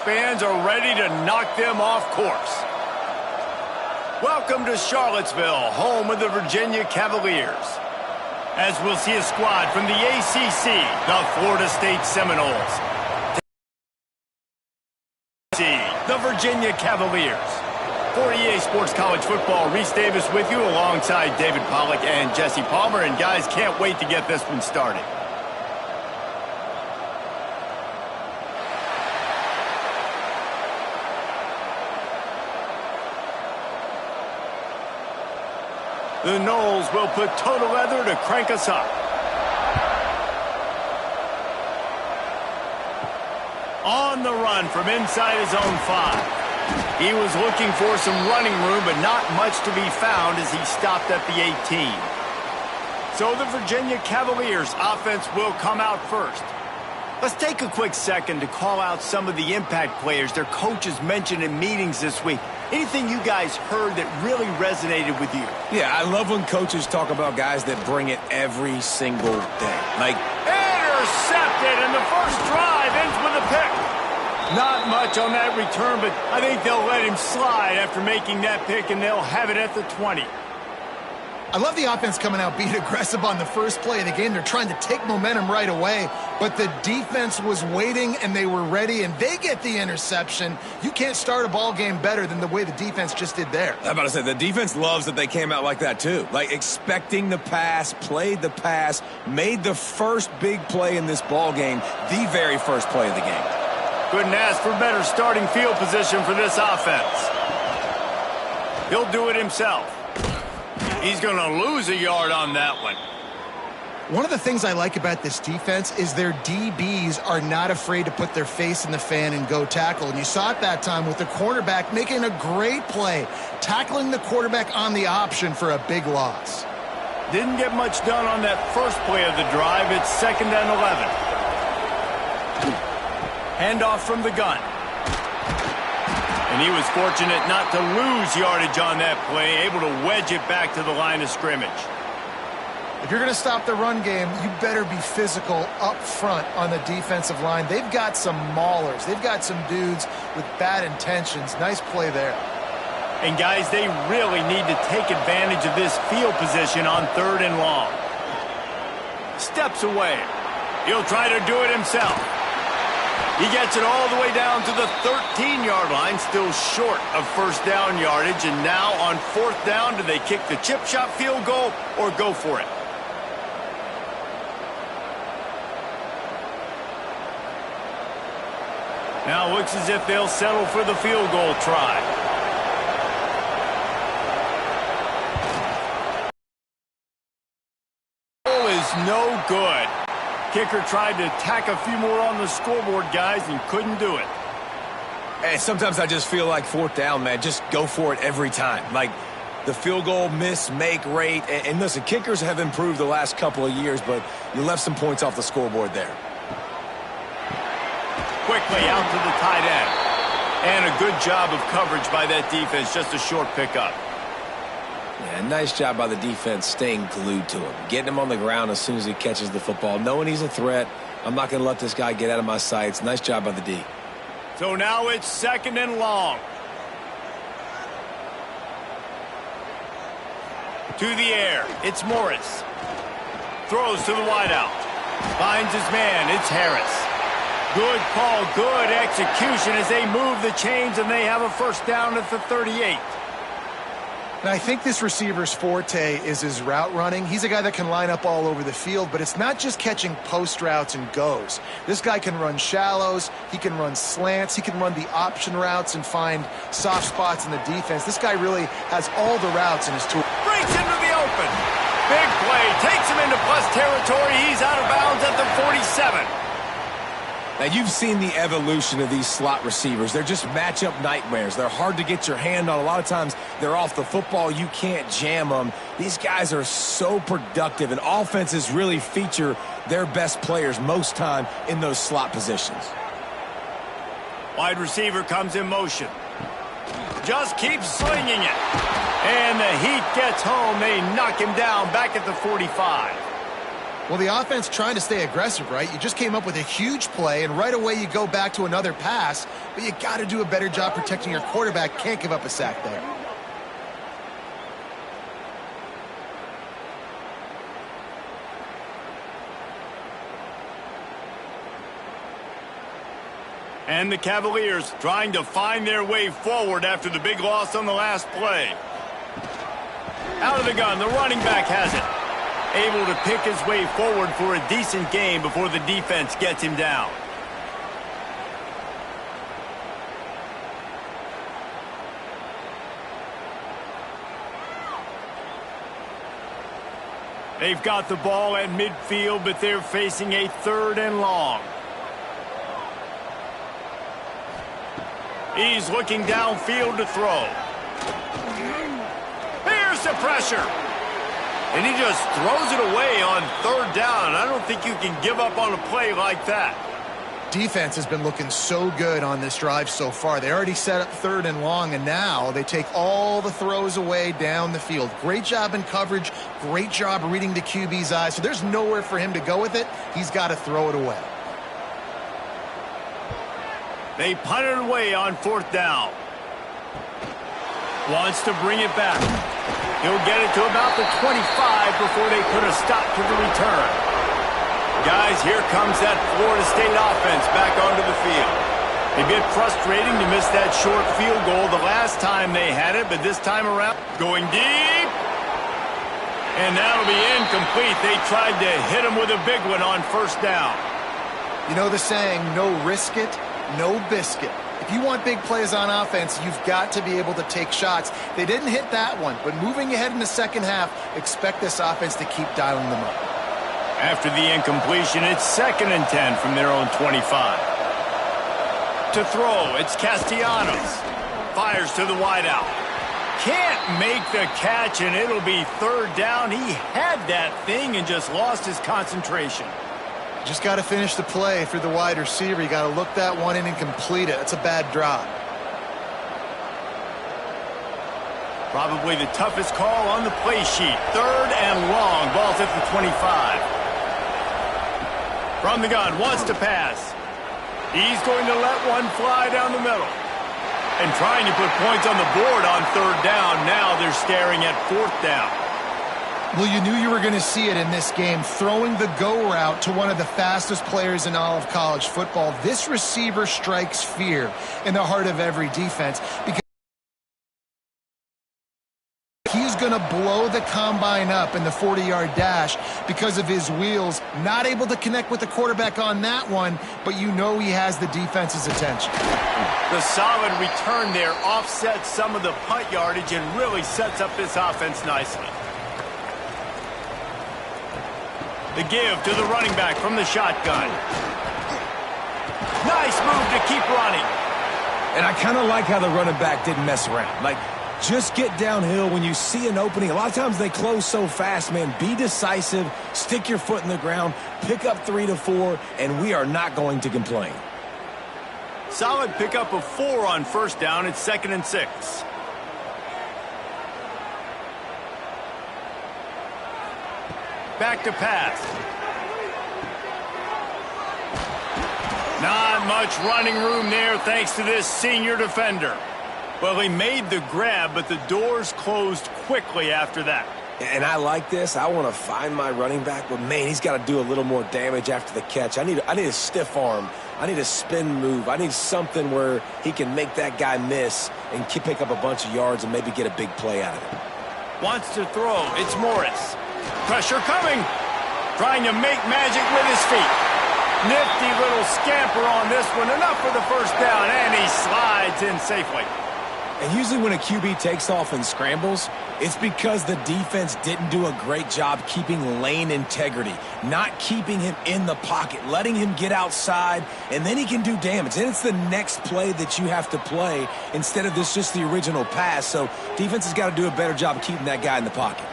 fans are ready to knock them off course. Welcome to Charlottesville, home of the Virginia Cavaliers. As we'll see a squad from the ACC, the Florida State Seminoles. The Virginia Cavaliers. For EA Sports College Football, Reese Davis with you alongside David Pollack and Jesse Palmer. And guys, can't wait to get this one started. The Noles will put total leather to crank us up. On the run from inside his own 5. He was looking for some running room, but not much to be found as he stopped at the 18. So the Virginia Cavaliers offense will come out first. Let's take a quick second to call out some of the impact players their coaches mentioned in meetings this week. Anything you guys heard that really resonated with you? Yeah, I love when coaches talk about guys that bring it every single day. Like, intercepted, and the first drive ends with a pick. Not much on that return, but I think they'll let him slide after making that pick, and they'll have it at the 20. I love the offense coming out being aggressive on the first play of the game. They're trying to take momentum right away, but the defense was waiting and they were ready, and they get the interception. You can't start a ball game better than the way the defense just did there. I'm about to say, the defense loves that they came out like that too. Like expecting the pass, played the pass, made the first big play in this ball game, the very first play of the game. Couldn't ask for better starting field position for this offense. He'll do it himself. He's going to lose a yard on that one. One of the things I like about this defense is their DBs are not afraid to put their face in the fan and go tackle. And you saw it that time with the cornerback making a great play, tackling the quarterback on the option for a big loss. Didn't get much done on that first play of the drive. It's 2nd and 11. Handoff from the gun. And he was fortunate not to lose yardage on that play, able to wedge it back to the line of scrimmage. If you're going to stop the run game, you better be physical up front on the defensive line. They've got some maulers. They've got some dudes with bad intentions. Nice play there. And guys, they really need to take advantage of this field position on 3rd and long. Steps away. He'll try to do it himself. He gets it all the way down to the 13-yard line, still short of first down yardage. And now on 4th down, do they kick the chip shot field goal or go for it? Now looks as if they'll settle for the field goal try. Goal is no good. Kicker tried to tack a few more on the scoreboard, guys, and couldn't do it. Hey, sometimes I just feel like 4th down, man. Just go for it every time. Like the field goal miss-make rate. And listen, kickers have improved the last couple of years, but you left some points off the scoreboard there. Quickly out to the tight end. And a good job of coverage by that defense. Just a short pickup. Yeah, nice job by the defense staying glued to him. Getting him on the ground as soon as he catches the football. Knowing he's a threat. I'm not going to let this guy get out of my sights. Nice job by the D. So now it's 2nd and long. To the air. It's Morris. Throws to the wideout. Finds his man. It's Harris. Good call, good execution as they move the chains, and they have a first down at the 38. And I think this receiver's forte is his route running. He's a guy that can line up all over the field, but it's not just catching post routes and goes. This guy can run shallows, he can run slants, he can run the option routes and find soft spots in the defense. This guy really has all the routes in his tool. Breaks into the open. Big play, takes him into plus territory. He's out of bounds at the 47. Now, you've seen the evolution of these slot receivers. They're just matchup nightmares. They're hard to get your hand on. A lot of times, they're off the football. You can't jam them. These guys are so productive, and offenses really feature their best players most time in those slot positions. Wide receiver comes in motion. Just keeps slinging it. And the heat gets home. They knock him down back at the 45. Well, the offense trying to stay aggressive, right? You just came up with a huge play, and right away you go back to another pass, but you got to do a better job protecting your quarterback. Can't give up a sack there. And the Cavaliers trying to find their way forward after the big loss on the last play. Out of the gun, the running back has it. Able to pick his way forward for a decent game before the defense gets him down. They've got the ball at midfield, but they're facing a 3rd and long. He's looking downfield to throw. Here's the pressure. And he just throws it away on 3rd down. I don't think you can give up on a play like that. Defense has been looking so good on this drive so far. They already set up 3rd and long, and now they take all the throws away down the field. Great job in coverage. Great job reading the QB's eyes. So there's nowhere for him to go with it. He's got to throw it away. They punt it away on 4th down. Wants to bring it back. He'll get it to about the 25 before they put a stop to the return. Guys, here comes that Florida State offense back onto the field. A bit frustrating to miss that short field goal the last time they had it, but this time around, going deep. And that'll be incomplete. They tried to hit him with a big one on 1st down. You know the saying, no risk it, no biscuit. If you want big plays on offense, you've got to be able to take shots. They didn't hit that one, but moving ahead in the second half, expect this offense to keep dialing them up. After the incompletion, it's 2nd and 10 from their own 25. To throw, it's Castellanos. Fires to the wideout. Can't make the catch, and it'll be 3rd down. He had that thing and just lost his concentration. Just got to finish the play for the wide receiver. You got to look that one in and complete it. That's a bad drop. Probably the toughest call on the play sheet. 3rd and long. Ball's at the 25. From the gun, wants to pass. He's going to let one fly down the middle. And trying to put points on the board on 3rd down. Now they're staring at 4th down. Well, you knew you were going to see it in this game, throwing the go route to one of the fastest players in all of college football. This receiver strikes fear in the heart of every defense because he's going to blow the combine up in the 40-yard dash because of his wheels. Not able to connect with the quarterback on that one, but you know he has the defense's attention. The solid return there offsets some of the punt yardage and really sets up this offense nicely. The give to the running back from the shotgun. Nice move to keep running. And I kind of like how the running back didn't mess around. Like, just get downhill when you see an opening. A lot of times they close so fast, man. Be decisive, stick your foot in the ground, pick up 3 to 4, and we are not going to complain. Solid pickup of 4 on 1st down. It's 2nd and 6. Back to pass. Not much running room there thanks to this senior defender. Well, he made the grab, but the doors closed quickly after that. And I like this. I want to find my running back, but, man, he's got to do a little more damage after the catch. I need a stiff arm. I need a spin move. I need something where he can make that guy miss and pick up a bunch of yards and maybe get a big play out of it. Wants to throw. It's Morris. Pressure coming. Trying to make magic with his feet. Nifty little scamper on this one. Enough for the 1st down, and he slides in safely. And usually when a QB takes off and scrambles, it's because the defense didn't do a great job keeping lane integrity, not keeping him in the pocket, letting him get outside, and then he can do damage. Then it's the next play that you have to play instead of this just the original pass. So defense has got to do a better job of keeping that guy in the pocket.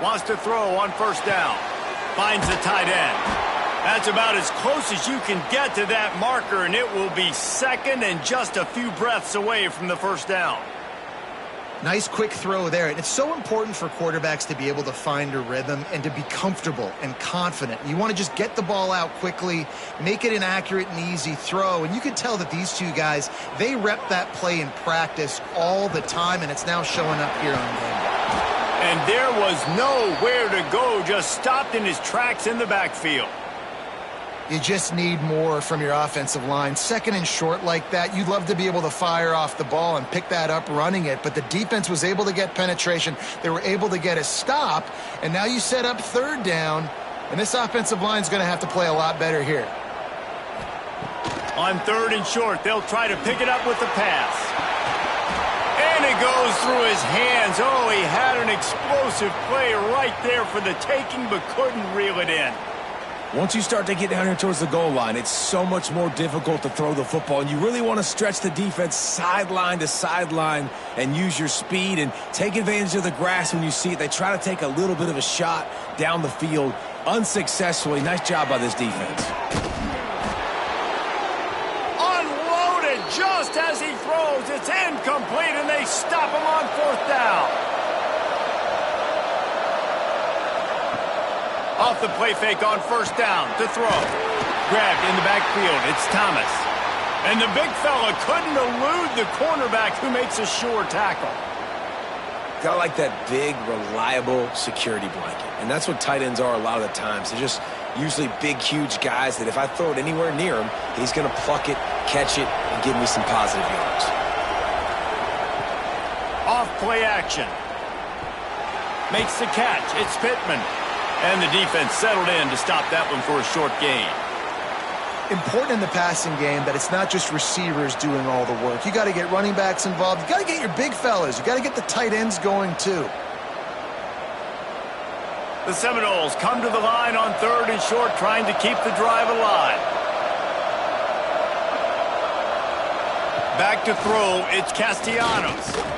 Wants to throw on 1st down. Finds the tight end. That's about as close as you can get to that marker, and it will be 2nd and just a few breaths away from the 1st down. Nice quick throw there. And it's so important for quarterbacks to be able to find a rhythm and to be comfortable and confident. You want to just get the ball out quickly, make it an accurate and easy throw. And you can tell that these two guys, they rep that play in practice all the time, and it's now showing up here on game day. And there was nowhere to go, just stopped in his tracks in the backfield. You just need more from your offensive line. Second and short like that, you'd love to be able to fire off the ball and pick that up running it, but the defense was able to get penetration. They were able to get a stop, and now you set up third down, and this offensive line is going to have to play a lot better here. On third and short, they'll try to pick it up with the pass. And it goes through his hands. Oh, he had an explosive play right there for the taking, but couldn't reel it in. Once you start to get down here towards the goal line, it's so much more difficult to throw the football, and you really want to stretch the defense sideline to sideline and use your speed and take advantage of the grass when you see it. They try to take a little bit of a shot down the field unsuccessfully. Nice job by this defense. Unloaded just as he throws. It's incomplete, and they stop him on fourth down. Off the play fake on first down to throw. Grabbed in the backfield. It's Thomas. And the big fella couldn't elude the cornerback who makes a sure tackle. Got like that big, reliable security blanket. And that's what tight ends are a lot of the times. They're just usually big, huge guys that if I throw it anywhere near him, he's going to pluck it, catch it, and give me some positive yards. Off play action. Makes the catch. It's Pittman. And the defense settled in to stop that one for a short gain. Important in the passing game that it's not just receivers doing all the work. You got to get running backs involved. You got to get your big fellas. You got to get the tight ends going too. The Seminoles come to the line on third and short, trying to keep the drive alive. Back to throw, it's Castellanos.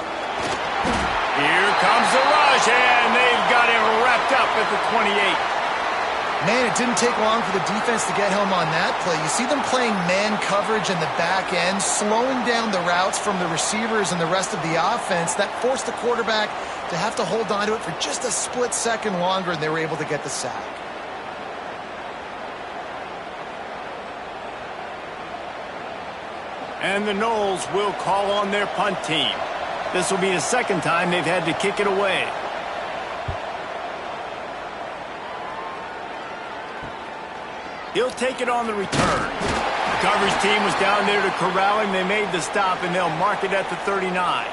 Here comes the rush, and they've got him wrapped up at the 28. Man, it didn't take long for the defense to get home on that play. You see them playing man coverage in the back end, slowing down the routes from the receivers and the rest of the offense. That forced the quarterback to have to hold on to it for just a split second longer, and they were able to get the sack. And the Noles will call on their punt team. This will be the second time they've had to kick it away. He'll take it on the return. The coverage team was down there to corral him. They made the stop, and they'll mark it at the 39.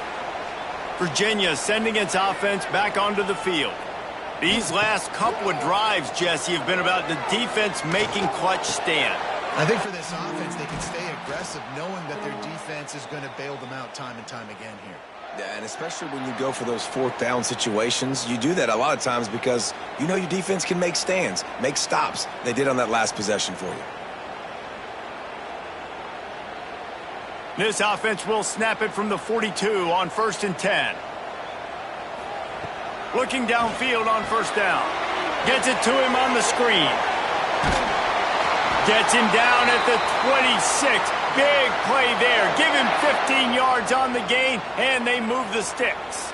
Virginia sending its offense back onto the field. These last couple of drives, Jesse, have been about the defense making clutch stand. I think for this offense, they can stay aggressive knowing that their defense is going to bail them out time and time again here. Yeah, and especially when you go for those fourth down situations, you do that a lot of times because you know your defense can make stands, make stops. They did on that last possession for you. This offense will snap it from the 42 on 1st and 10. Looking downfield on first down. Gets it to him on the screen. Gets him down at the 26. Big play there. Give him 15 yards on the gain, and they move the sticks.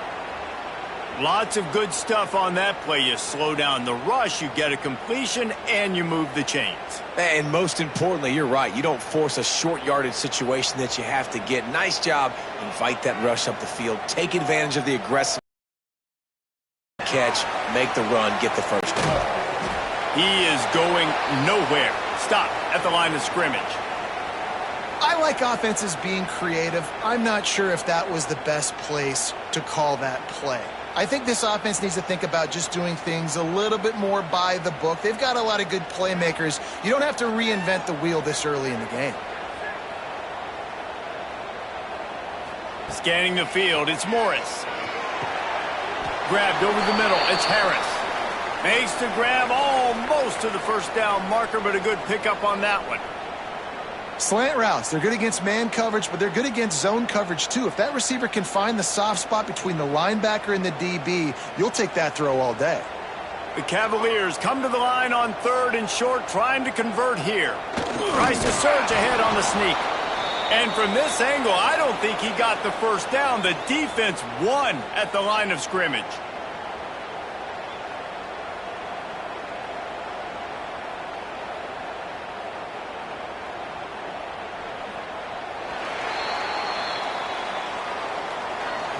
Lots of good stuff on that play. You slow down the rush, you get a completion, and you move the chains. And most importantly, you're right. You don't force a short yardage situation that you have to get. Nice job. Invite that rush up the field. Take advantage of the aggressive catch. Make the run. Get the first down. He is going nowhere. Stop at the line of scrimmage. I like offenses being creative. I'm not sure if that was the best place to call that play. I think this offense needs to think about just doing things a little bit more by the book. They've got a lot of good playmakers. You don't have to reinvent the wheel this early in the game. Scanning the field, it's Morris. Grabbed over the middle, it's Harris. Makes the grab almost to the first down marker, but a good pickup on that one. Slant routes, they're good against man coverage, but they're good against zone coverage too. If that receiver can find the soft spot between the linebacker and the DB, you'll take that throw all day. The Cavaliers come to the line on third and short, trying to convert here. Tries to surge ahead on the sneak. And from this angle, I don't think he got the first down. The defense won at the line of scrimmage.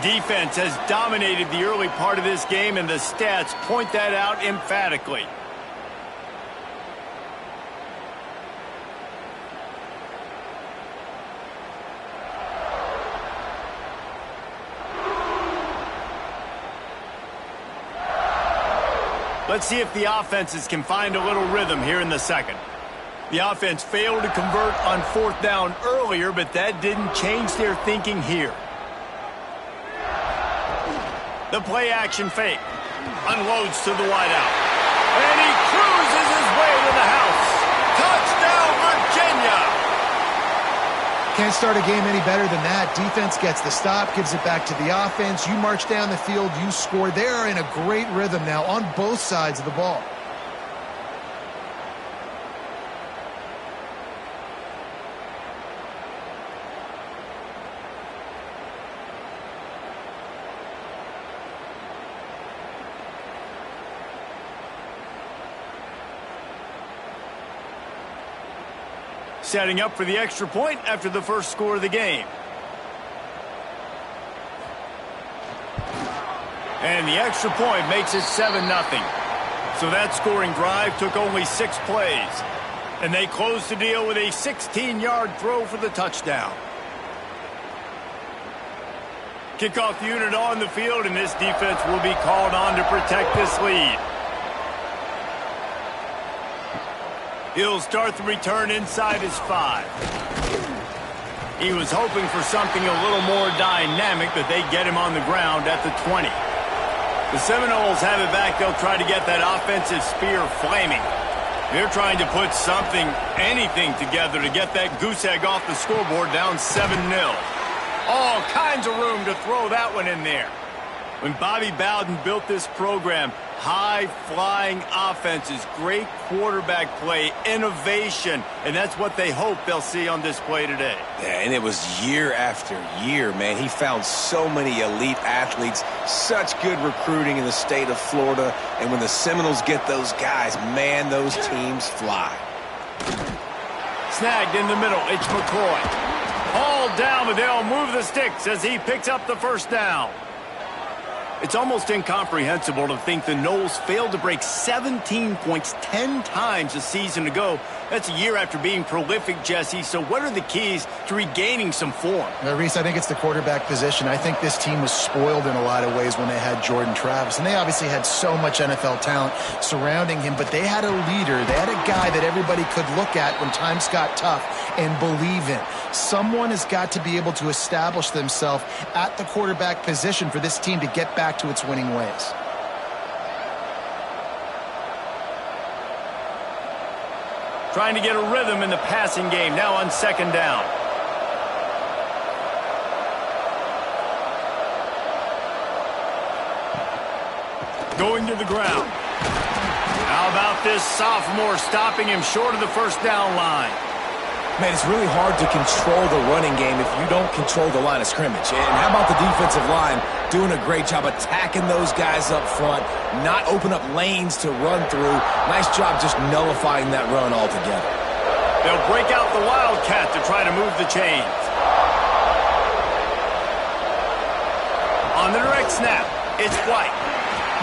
Defense has dominated the early part of this game, and the stats point that out emphatically. Let's see if the offenses can find a little rhythm here in the second. The offense failed to convert on fourth down earlier, but that didn't change their thinking here. The play-action fake. Unloads to the wideout. And he cruises his way to the house. Touchdown, Virginia! Can't start a game any better than that. Defense gets the stop, gives it back to the offense. You march down the field, you score. They are in a great rhythm now on both sides of the ball. Setting up for the extra point after the first score of the game. And the extra point makes it 7-0. So that scoring drive took only 6 plays. And they closed the deal with a 16-yard throw for the touchdown. Kickoff unit on the field, and this defense will be called on to protect this lead. He'll start the return inside his 5. He was hoping for something a little more dynamic, but they get him on the ground at the 20. The Seminoles have it back. They'll try to get that offensive spear flaming. They're trying to put something, anything together to get that goose egg off the scoreboard down 7-0. All kinds of room to throw that one in there. When Bobby Bowden built this program, high-flying offenses, great quarterback play, innovation, and that's what they hope they'll see on display today. Yeah, and it was year after year, man. He found so many elite athletes, such good recruiting in the state of Florida, and when the Seminoles get those guys, man, those teams fly. Snagged in the middle, it's McCoy. Hauled down, but they'll move the sticks as he picks up the first down. It's almost incomprehensible to think the Noles failed to break 17 points 10 times a season ago. That's a year after being prolific, Jesse. So what are the keys to regaining some form? Reese, I think it's the quarterback position. I think this team was spoiled in a lot of ways when they had Jordan Travis. And they obviously had so much NFL talent surrounding him, but they had a leader. They had a guy that everybody could look at when times got tough and believe in. Someone has got to be able to establish themselves at the quarterback position for this team to get back to its winning ways. Trying to get a rhythm in the passing game now on second down. Going to the ground. How about this sophomore stopping him short of the first down line? Man, it's really hard to control the running game if you don't control the line of scrimmage. And how about the defensive line doing a great job attacking those guys up front, not open up lanes to run through. Nice job just nullifying that run altogether. They'll break out the Wildcat to try to move the chains. On the direct snap, it's White.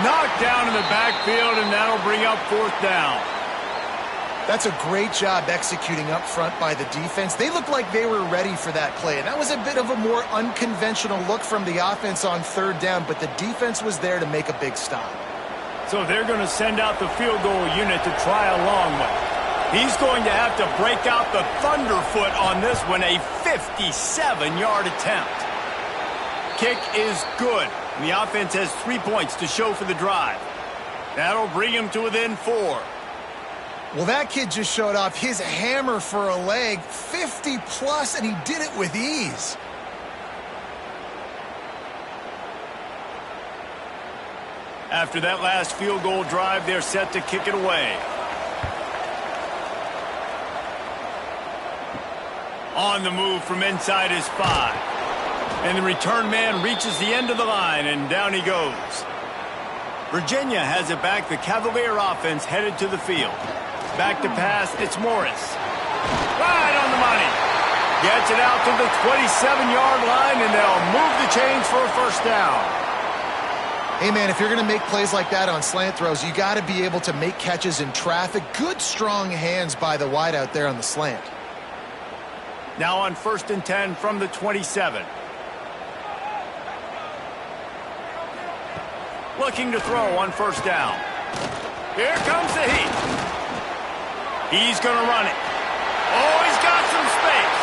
Knocked down in the backfield, and that'll bring up fourth down. That's a great job executing up front by the defense. They looked like they were ready for that play. And that was a bit of a more unconventional look from the offense on third down, but the defense was there to make a big stop. So they're going to send out the field goal unit to try a long one. He's going to have to break out the thunderfoot on this one, a 57-yard attempt. Kick is good. And the offense has 3 points to show for the drive. That'll bring him to within 4. Well, that kid just showed off his hammer for a leg, 50-plus, and he did it with ease. After that last field goal drive, they're set to kick it away. On the move from inside his 5. And the return man reaches the end of the line, and down he goes. Virginia has it back. The Cavalier offense headed to the field. Back to pass, it's Morris. Right on the money. Gets it out to the 27-yard line, and they'll move the chains for a first down. Hey, man, if you're going to make plays like that on slant throws, you got to be able to make catches in traffic. Good, strong hands by the wideout there on the slant. Now on 1st and 10 from the 27. Looking to throw on 1st down. Here comes the heat. He's going to run it. Oh, he's got some space.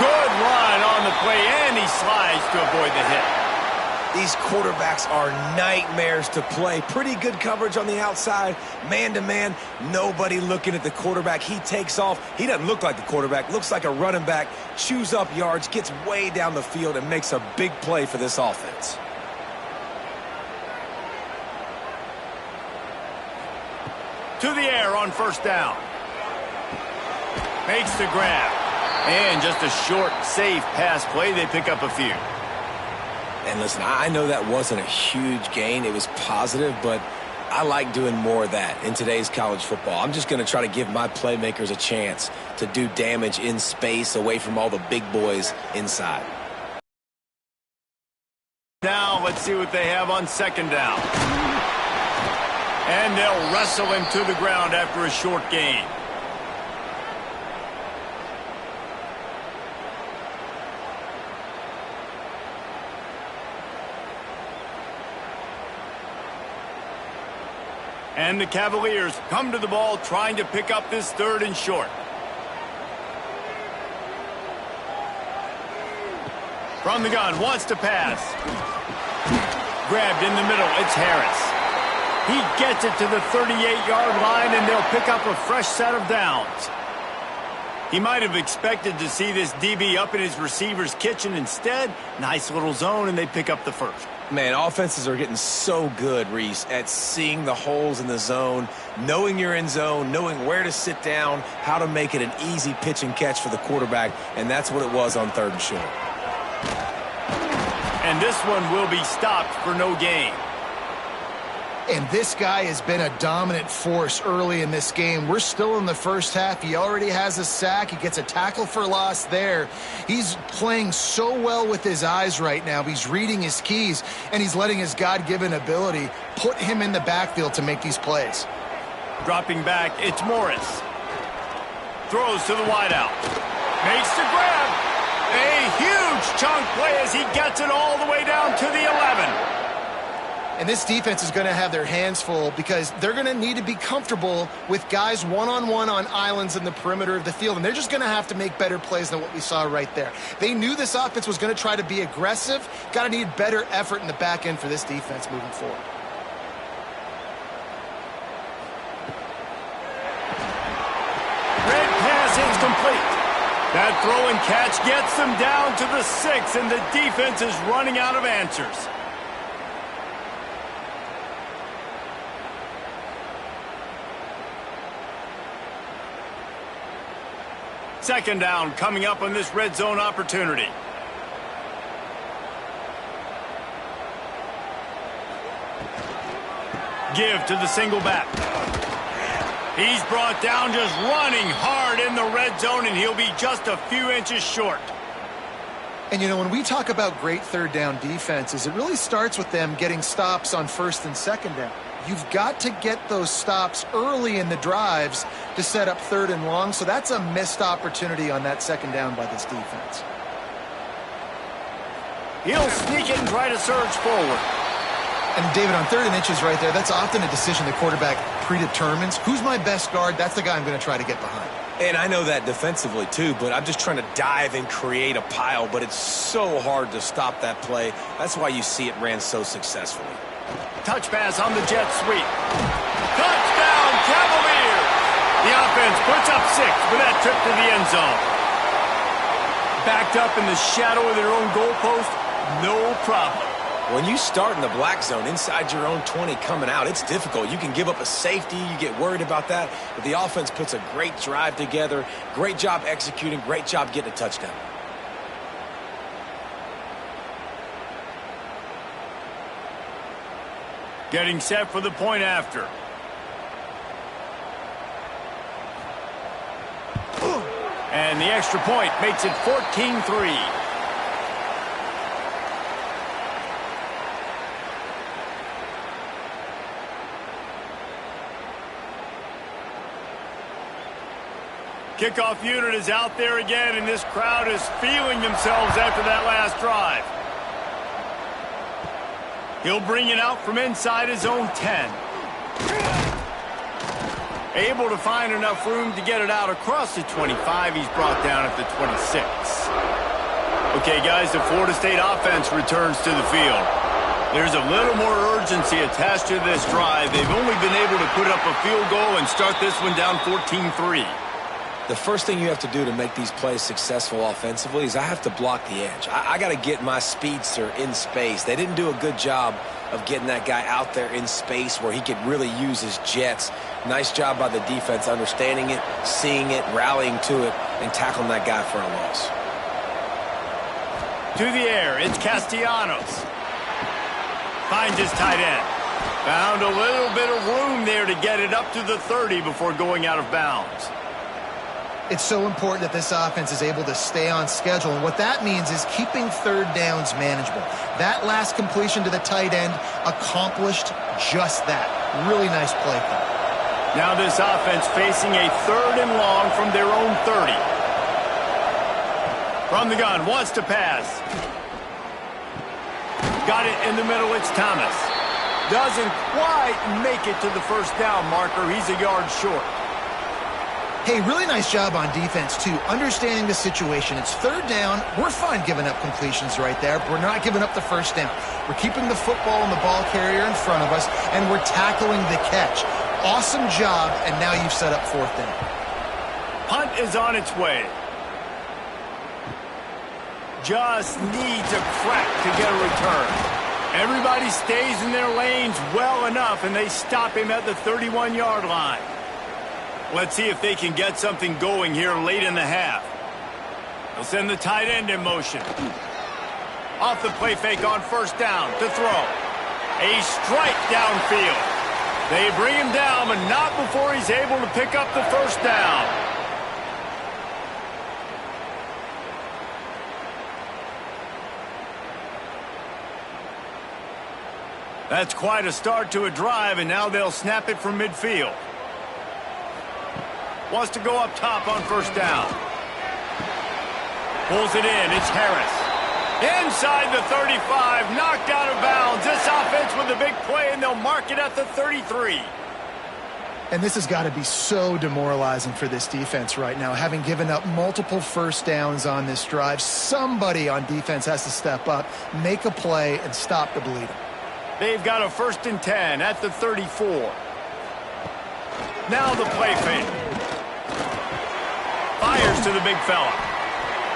Good run on the play, and he slides to avoid the hit. These quarterbacks are nightmares to play. Pretty good coverage on the outside. Man-to-man, nobody looking at the quarterback. He takes off. He doesn't look like the quarterback. Looks like a running back. Chews up yards, gets way down the field, and makes a big play for this offense. To the air on 1st down. Makes the grab. And just a short, safe pass play. They pick up a few. And listen, I know that wasn't a huge gain. It was positive, but I like doing more of that in today's college football. I'm just going to try to give my playmakers a chance to do damage in space away from all the big boys inside. Now let's see what they have on 2nd down. And they'll wrestle him to the ground after a short gain. And the Cavaliers come to the ball trying to pick up this 3rd and short. From the gun, wants to pass. Grabbed in the middle, it's Harris. He gets it to the 38-yard line, and they'll pick up a fresh set of downs. He might have expected to see this DB up in his receiver's kitchen. Instead, nice little zone, and they pick up the 1st. Man, offenses are getting so good, Reese, at seeing the holes in the zone, knowing you're in zone, knowing where to sit down, how to make it an easy pitch and catch for the quarterback, and that's what it was on 3rd and short. And this one will be stopped for no gain. And this guy has been a dominant force early in this game. We're still in the first half. He already has a sack. He gets a tackle for loss there. He's playing so well with his eyes right now. He's reading his keys, and he's letting his God-given ability put him in the backfield to make these plays. Dropping back, it's Morris. Throws to the wideout. Makes the grab. A huge chunk play as he gets it all the way down to the 11. And this defense is going to have their hands full because they're going to need to be comfortable with guys one-on-one on islands in the perimeter of the field. And they're just going to have to make better plays than what we saw right there. They knew this offense was going to try to be aggressive. Got to need better effort in the back end for this defense moving forward. Red pass is complete. That throw and catch gets them down to the 6, and the defense is running out of answers. Second down coming up on this red zone opportunity. Give to the single back. He's brought down just running hard in the red zone, and he'll be just a few inches short. And, you know, when we talk about great third down defenses, it really starts with them getting stops on 1st and 2nd down. You've got to get those stops early in the drives to set up 3rd and long, so that's a missed opportunity on that 2nd down by this defense. He'll sneak it and try to surge forward. And, David, on 3rd and inches right there, that's often a decision the quarterback predetermines. Who's my best guard? That's the guy I'm going to try to get behind. And I know that defensively, too, but I'm just trying to dive and create a pile, but it's so hard to stop that play. That's why you see it ran so successfully. Touch pass on the jet sweep. Touchdown, Cavaliers! The offense puts up 6 with that trip to the end zone. Backed up in the shadow of their own goalpost, no problem. When you start in the black zone inside your own 20 coming out, it's difficult. You can give up a safety. You get worried about that. But the offense puts a great drive together. Great job executing. Great job getting a touchdown. Getting set for the point after. And the extra point makes it 14-3. Kickoff unit is out there again, and this crowd is feeling themselves after that last drive. He'll bring it out from inside his own 10. Able to find enough room to get it out across the 25. He's brought down at the 26. Okay, guys, the Florida State offense returns to the field. There's a little more urgency attached to this drive. They've only been able to put up a field goal and start this one down 14-3. The first thing you have to do to make these plays successful offensively is I have to block the edge. I got to get my speedster in space. They didn't do a good job of getting that guy out there in space where he could really use his jets. Nice job by the defense understanding it, seeing it, rallying to it, and tackling that guy for a loss. To the air, it's Castellanos. Finds his tight end. Found a little bit of room there to get it up to the 30 before going out of bounds. It's so important that this offense is able to stay on schedule, and what that means is keeping third downs manageable. That last completion to the tight end accomplished just that. Really nice play call. Now this offense facing a 3rd and long from their own 30. From the gun, wants to pass. Got it in the middle, it's Thomas. Doesn't quite make it to the first down marker. He's a yard short. Hey, really nice job on defense, too, understanding the situation. It's 3rd down. We're fine giving up completions right there, but we're not giving up the first down. We're keeping the football and the ball carrier in front of us, and we're tackling the catch. Awesome job, and now you've set up 4th down. Punt is on its way. Just needs a crack to get a return. Everybody stays in their lanes well enough, and they stop him at the 31-yard line. Let's see if they can get something going here late in the half. They'll send the tight end in motion. Off the play fake on 1st down to throw. A strike downfield. They bring him down, but not before he's able to pick up the 1st down. That's quite a start to a drive, and now they'll snap it from midfield. Wants to go up top on 1st down. Pulls it in. It's Harris. Inside the 35. Knocked out of bounds. This offense with a big play, and they'll mark it at the 33. And this has got to be so demoralizing for this defense right now. Having given up multiple 1st downs on this drive, somebody on defense has to step up, make a play, and stop the bleeding. They've got a 1st and 10 at the 34. Now the play fake. Fires to the big fella.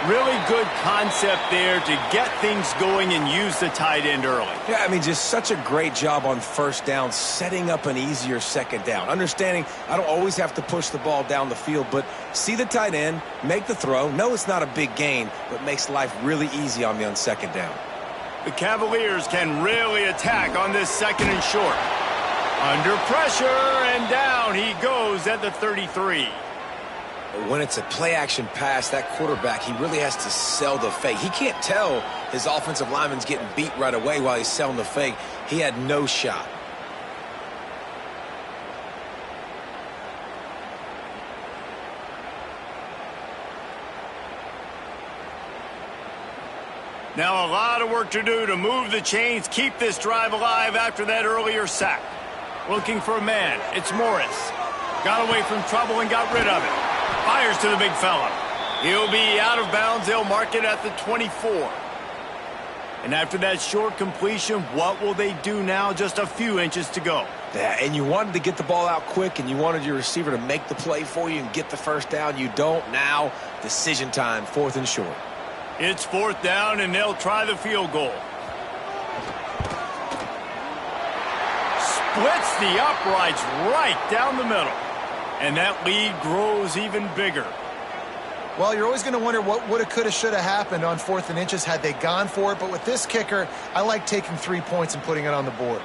Really good concept there to get things going and use the tight end early. Yeah, I mean, just such a great job on 1st down, setting up an easier 2nd down. Understanding I don't always have to push the ball down the field, but see the tight end, make the throw. No, it's not a big gain, but makes life really easy on me on 2nd down. The Cavaliers can really attack on this 2nd and short. Under pressure, and down he goes at the 33. When it's a play-action pass, that quarterback, he really has to sell the fake. He can't tell his offensive lineman's getting beat right away while he's selling the fake. He had no shot. Now a lot of work to do to move the chains, keep this drive alive after that earlier sack. Looking for a man. It's Morris. Got away from trouble and got rid of it. Fires to the big fella. He'll be out of bounds. They'll mark it at the 24. And after that short completion, what will they do now? Just a few inches to go. Yeah, and you wanted to get the ball out quick, and you wanted your receiver to make the play for you and get the 1st down. You don't now. Decision time, 4th and short. It's 4th down, and they'll try the field goal. splits the uprights right down the middle. And that lead grows even bigger. Well, you're always going to wonder what woulda, coulda, shoulda happened on 4th and inches had they gone for it. But with this kicker, I like taking 3 points and putting it on the board.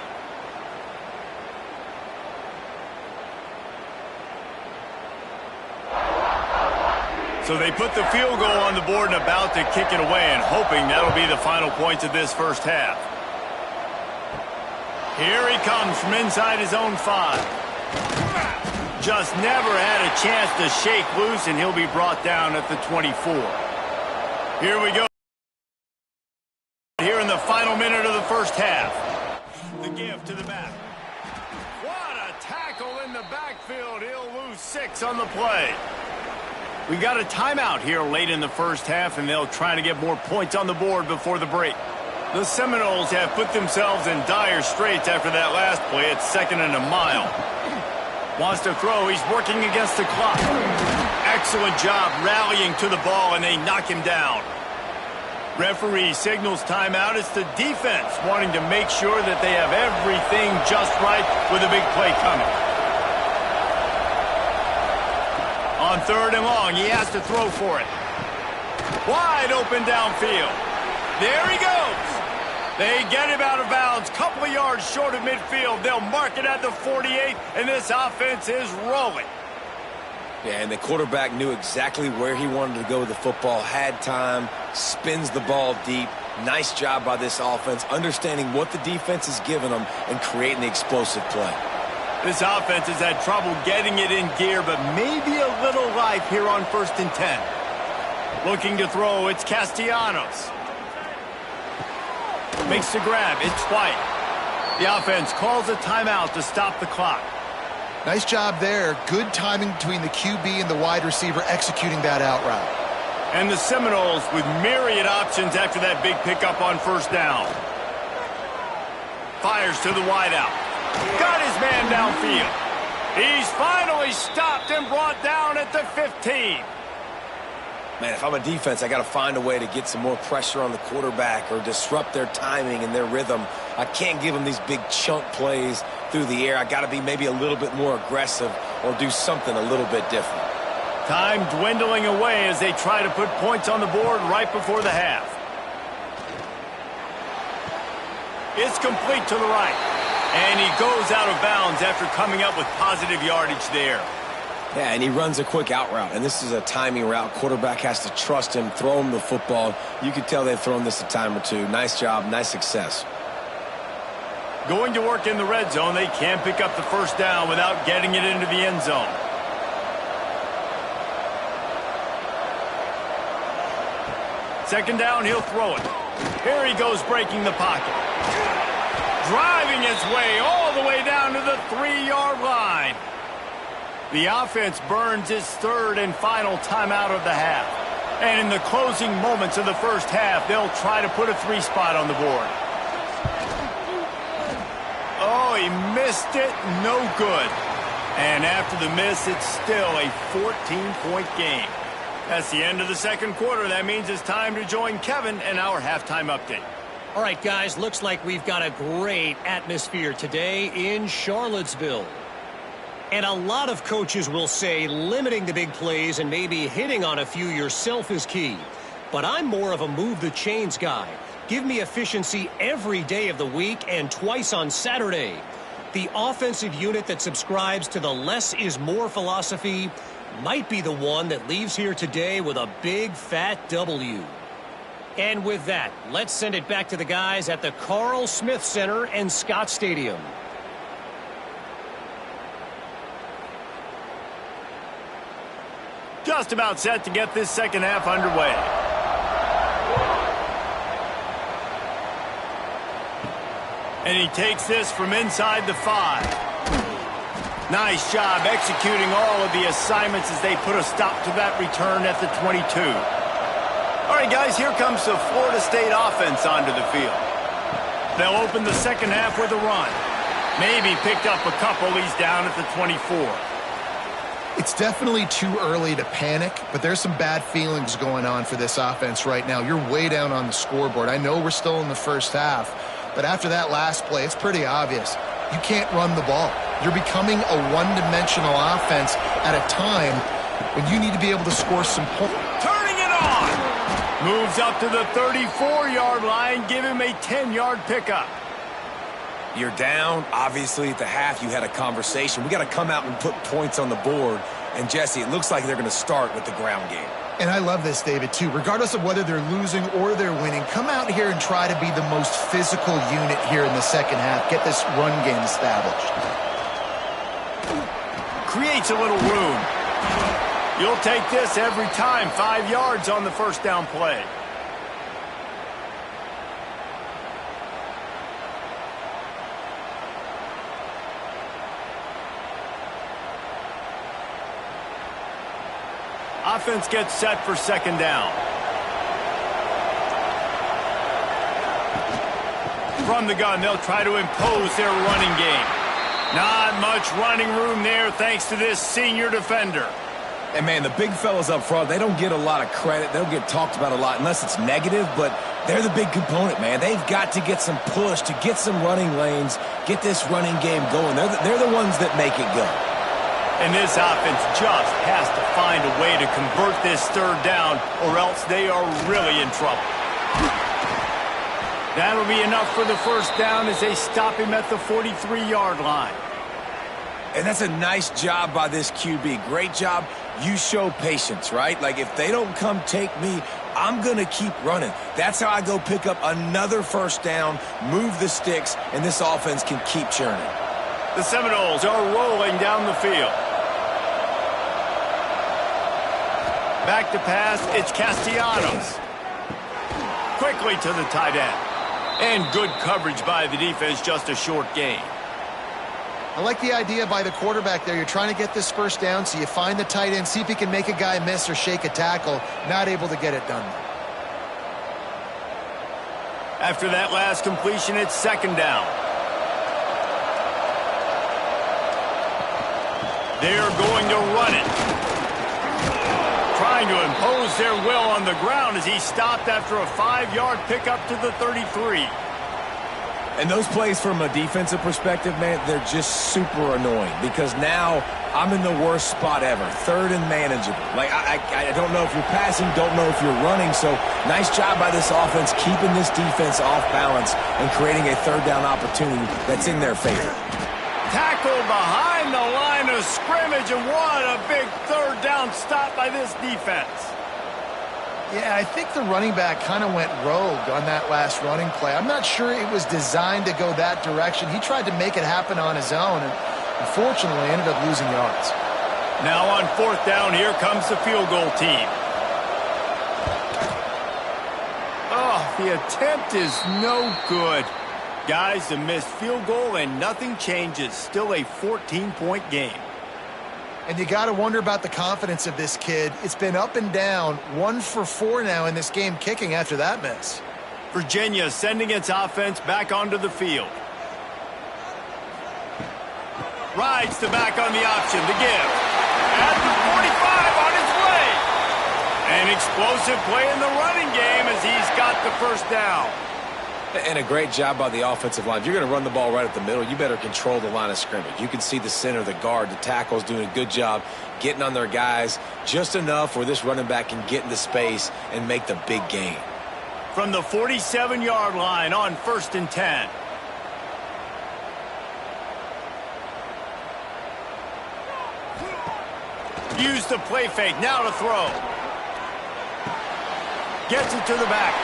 So they put the field goal on the board and about to kick it away, and hoping that'll be the final points of this first half. Here he comes from inside his own 5. Just never had a chance to shake loose, and he'll be brought down at the 24. Here we go. Here in the final minute of the first half. The give to the back. What a tackle in the backfield. He'll lose 6 on the play. We got a timeout here late in the first half, and they'll try to get more points on the board before the break. The Seminoles have put themselves in dire straits after that last play. It's 2nd and a mile. Wants to throw. He's working against the clock. Excellent job rallying to the ball, and they knock him down. Referee signals timeout. It's the defense wanting to make sure that they have everything just right with a big play coming. On 3rd and long, he has to throw for it. Wide open downfield. There he goes. They get him out of bounds, couple of yards short of midfield. They'll mark it at the 48, and this offense is rolling. Yeah, and the quarterback knew exactly where he wanted to go with the football, had time, spins the ball deep. Nice job by this offense, understanding what the defense is giving them and creating the explosive play. This offense has had trouble getting it in gear, but maybe a little life here on 1st and 10. Looking to throw, it's Castellanos. Makes the grab, it's White. The offense calls a timeout to stop the clock. Nice job there. Good timing between the QB and the wide receiver executing that out route. And the Seminoles with myriad options after that big pickup on 1st down. Fires to the wideout. Got his man downfield. He's finally stopped and brought down at the 15. Man, if I'm a defense, I got to find a way to get some more pressure on the quarterback or disrupt their timing and their rhythm. I can't give them these big chunk plays through the air. I got to be maybe a little bit more aggressive or do something a little bit different. Time dwindling away as they try to put points on the board right before the half. It's complete to the right. And he goes out of bounds after coming up with positive yardage there. Yeah, and he runs a quick out route, and this is a timing route. Quarterback has to trust him, throw him the football. You can tell they've thrown this a time or two. Nice job, nice success. Going to work in the red zone. They can't pick up the 1st down without getting it into the end zone. Second down, he'll throw it. Here he goes breaking the pocket. Driving his way all the way down to the 3-yard line. The offense burns its 3rd and final timeout of the half. And in the closing moments of the first half, they'll try to put a 3 spot on the board. Oh, he missed it. No good. And after the miss, it's still a 14-point game. That's the end of the 2nd quarter. That means it's time to join Kevin and our halftime update. All right, guys, looks like we've got a great atmosphere today in Charlottesville. And a lot of coaches will say limiting the big plays and maybe hitting on a few yourself is key. But I'm more of a move the chains guy. Give me efficiency every day of the week and twice on Saturday. The offensive unit that subscribes to the less is more philosophy might be the one that leaves here today with a big fat W. And with that, let's send it back to the guys at the Carl Smith Center and Scott Stadium. Just about set to get this second half underway. And he takes this from inside the 5. Nice job executing all of the assignments as they put a stop to that return at the 22. All right, guys, here comes the Florida State offense onto the field. They'll open the second half with a run. Maybe picked up a couple. He's down at the 24. It's definitely too early to panic, but there's some bad feelings going on for this offense right now. You're way down on the scoreboard. I know we're still in the first half, but after that last play, it's pretty obvious. you can't run the ball. You're becoming a one-dimensional offense at a time when you need to be able to score some points. Turning it on. Moves up to the 34-yard line. Give him a 10-yard pickup. You're down. Obviously, at the half, you had a conversation. We got to come out and put points on the board. And, Jesse, it looks like they're going to start with the ground game. And I love this, David, too. Regardless of whether they're losing or they're winning, come out here and try to be the most physical unit here in the second half. Get this run game established. Creates a little room. You'll take this every time. 5 yards on the first down play. Offense gets set for second down. From the gun, they'll try to impose their running game. Not much running room there thanks to this senior defender. And, man, the big fellas up front, they don't get a lot of credit. They don't get talked about a lot unless it's negative, but they're the big component, man. They've got to get some push, to get some running lanes, get this running game going. They're the ones that make it go. And this offense just has to find a way to convert this third down, or else they are really in trouble. That'll be enough for the first down as they stop him at the 43-yard line. And that's a nice job by this QB. Great job. You show patience, right? Like, if they don't come take me, I'm going to keep running. That's how I go pick up another first down, move the sticks, and this offense can keep churning. The Seminoles are rolling down the field. Back to pass, it's Castellanos. Quickly to the tight end. And good coverage by the defense, just a short gain. I like the idea by the quarterback there. You're trying to get this first down, so you find the tight end, see if he can make a guy miss or shake a tackle. Not able to get it done. After that last completion, it's second down. They're going to run it. Trying to impose their will on the ground as he stopped after a 5-yard pickup to the 33. And those plays from a defensive perspective, man, they're just super annoying because now I'm in the worst spot ever. Third and manageable. Like, I don't know if you're passing, don't know if you're running. So nice job by this offense keeping this defense off balance and creating a third down opportunity that's in their favor. Tackle behind the line of scrimmage, and what a big third down stop by this defense. Yeah, I think the running back kind of went rogue on that last running play. I'm not sure it was designed to go that direction. He tried to make it happen on his own, and unfortunately ended up losing yards. Now on fourth down, here comes the field goal team. Oh, the attempt is no good. Guys, a missed field goal, and nothing changes. Still a 14-point game. And you got to wonder about the confidence of this kid. It's been up and down, 1 for 4 now in this game, kicking after that miss. Virginia sending its offense back onto the field. Rides the back on the option to give. At the 45 on his way. An explosive play in the running game as he's got the first down. And a great job by the offensive line. If you're going to run the ball right at the middle, you better control the line of scrimmage. You can see the center, the guard, the tackles doing a good job getting on their guys just enough where this running back can get into space and make the big gain. From the 47-yard line on 1st and 10. Use the play fake, now to throw. Gets it to the back.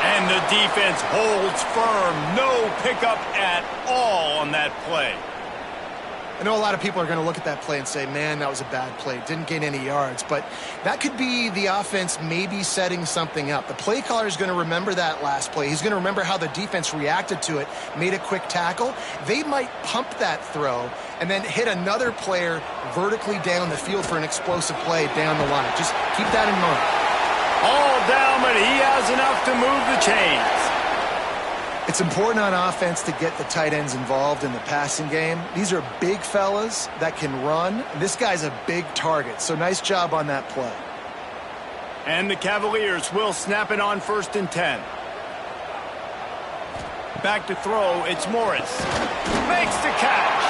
And the defense holds firm. No pickup at all on that play. I know a lot of people are going to look at that play and say, man, that was a bad play. Didn't gain any yards. But that could be the offense maybe setting something up. The play caller is going to remember that last play. He's going to remember how the defense reacted to it, made a quick tackle. They might pump that throw and then hit another player vertically down the field for an explosive play down the line. Just keep that in mind. All down, but he has enough to move the chains. It's important on offense to get the tight ends involved in the passing game. These are big fellas that can run. This guy's a big target, so nice job on that play. And the Cavaliers will snap it on 1st and 10. Back to throw, it's Morris. Makes the catch.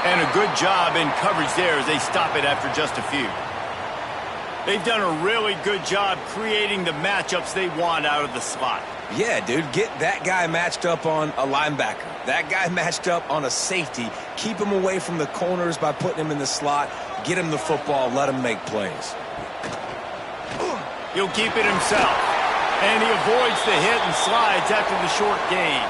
And a good job in coverage there as they stop it after just a few. They've done a really good job creating the matchups they want out of the slot. Yeah, dude, get that guy matched up on a linebacker. That guy matched up on a safety. Keep him away from the corners by putting him in the slot. Get him the football. Let him make plays. He'll keep it himself. And he avoids the hit and slides after the short gain.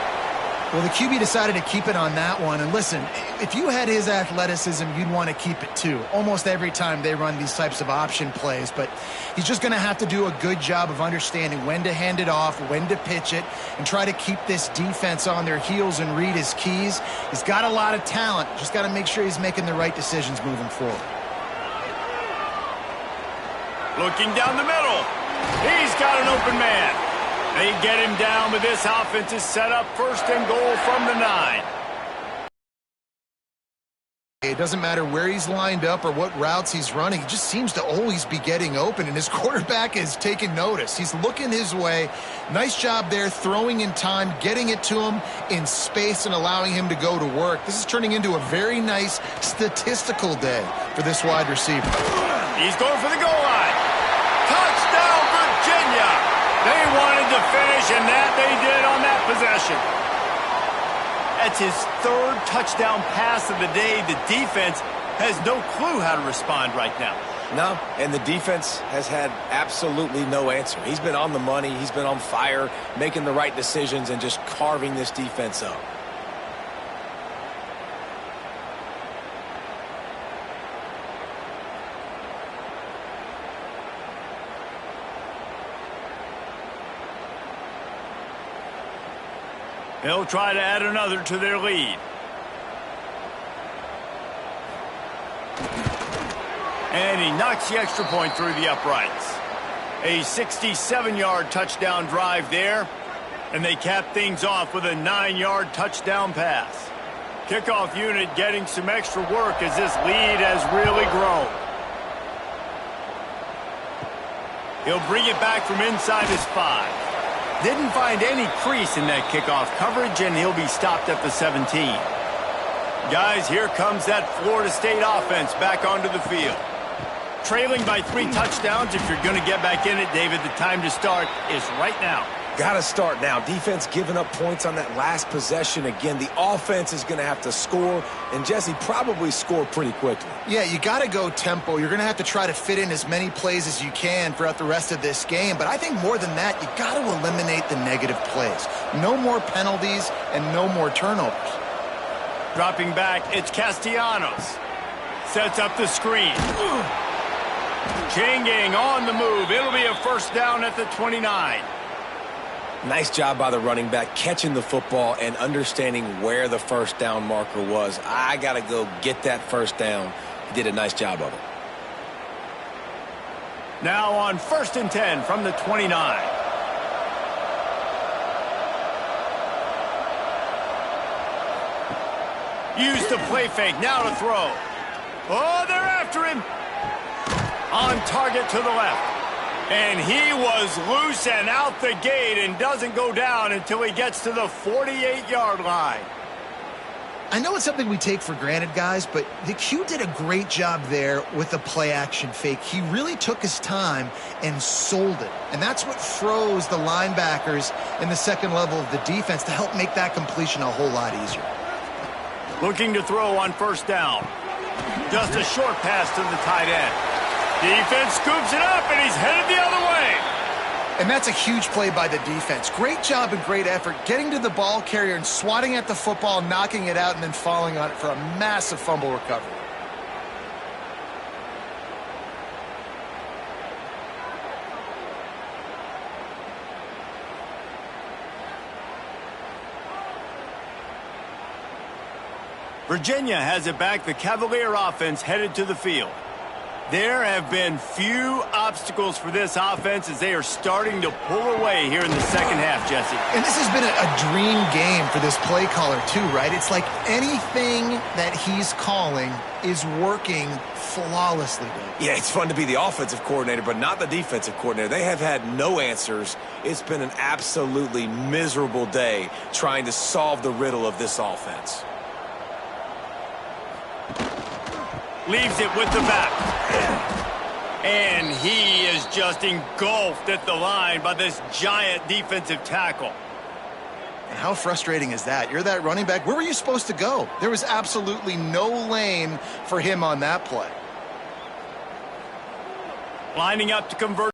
Well, the QB decided to keep it on that one. And listen, if you had his athleticism, you'd want to keep it too. Almost every time they run these types of option plays. But he's just going to have to do a good job of understanding when to hand it off, when to pitch it, and try to keep this defense on their heels and read his keys. He's got a lot of talent. Just got to make sure he's making the right decisions moving forward. Looking down the middle. He's got an open man. They get him down, but this offense is set up first and goal from the 9. It doesn't matter where he's lined up or what routes he's running. He just seems to always be getting open, and his quarterback is taking notice. He's looking his way. Nice job there, throwing in time, getting it to him in space and allowing him to go to work. This is turning into a very nice statistical day for this wide receiver. He's going for the goal line. Touchdown, Virginia! They wanted to finish, and that they did on that possession. That's his third touchdown pass of the day. The defense has no clue how to respond right now. No, and the defense has had absolutely no answer. He's been on the money. He's been on fire, making the right decisions, and just carving this defense up. They'll try to add another to their lead. And he knocks the extra point through the uprights. A 67-yard touchdown drive there. And they cap things off with a 9-yard touchdown pass. Kickoff unit getting some extra work as this lead has really grown. He'll bring it back from inside his 5. Didn't find any crease in that kickoff coverage, and he'll be stopped at the 17. Guys, here comes that Florida State offense back onto the field. Trailing by 3 touchdowns. If you're going to get back in it, David, the time to start is right now. Got to start now. Defense giving up points on that last possession. Again, the offense is going to have to score, and Jesse probably score pretty quickly. Yeah, you got to go tempo. You're going to have to try to fit in as many plays as you can throughout the rest of this game. But I think more than that, you got to eliminate the negative plays. No more penalties and no more turnovers. Dropping back, it's Castellanos. Sets up the screen. Changing on the move. It'll be a first down at the 29. Nice job by the running back, catching the football and understanding where the first down marker was. I got to go get that first down. He did a nice job of it. Now on 1st and 10 from the 29. Use the play fake, now to throw. Oh, they're after him. On target to the left. And he was loose and out the gate and doesn't go down until he gets to the 48-yard line. I know it's something we take for granted, guys, but the Q did a great job there with the play-action fake. He really took his time and sold it. And that's what froze the linebackers in the second level of the defense to help make that completion a whole lot easier. Looking to throw on first down. Just a short pass to the tight end. Defense scoops it up, and he's headed the other way. And that's a huge play by the defense. Great job and great effort getting to the ball carrier and swatting at the football, knocking it out, and then falling on it for a massive fumble recovery. Virginia has it back. The Cavalier offense headed to the field. There have been few obstacles for this offense as they are starting to pull away here in the second half, Jesse. And this has been a dream game for this play caller too, right? It's like anything that he's calling is working flawlessly, dude. Yeah, it's fun to be the offensive coordinator, but not the defensive coordinator. They have had no answers. It's been an absolutely miserable day trying to solve the riddle of this offense. Leaves it with the back. And he is just engulfed at the line by this giant defensive tackle. And how frustrating is that? You're that running back. Where were you supposed to go? There was absolutely no lane for him on that play. Lining up to convert.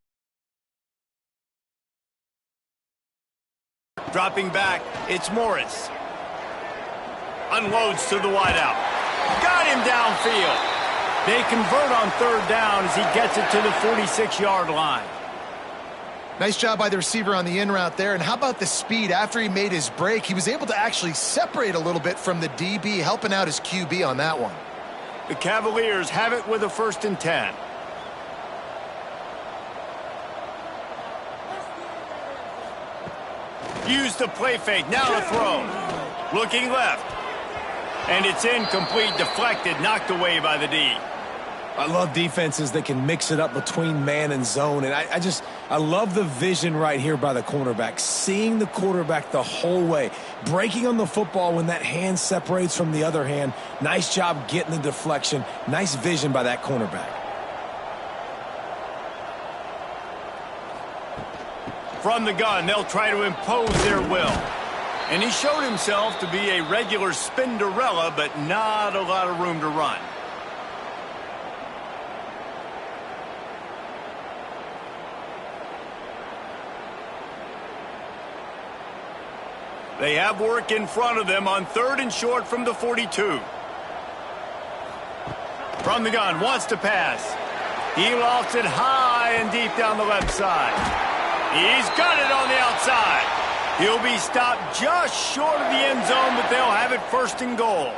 Dropping back, it's Morris. Unloads to the wideout. Got him downfield. They convert on third down as he gets it to the 46-yard line. Nice job by the receiver on the in route there. And how about the speed? After he made his break, he was able to actually separate a little bit from the DB, helping out his QB on that one. The Cavaliers have it with a 1st and 10. Use the play fake. Now the throw. Looking left. And it's incomplete, deflected, knocked away by the D. I love defenses that can mix it up between man and zone. And I love the vision right here by the cornerback. Seeing the quarterback the whole way. Breaking on the football when that hand separates from the other hand. Nice job getting the deflection. Nice vision by that cornerback. From the gun, they'll try to impose their will. And he showed himself to be a regular Spinderella, but not a lot of room to run. They have work in front of them on 3rd and short from the 42. From the gun, wants to pass. He lofts it high and deep down the left side. He's got it on the outside. He'll be stopped just short of the end zone, but they'll have it 1st and goal.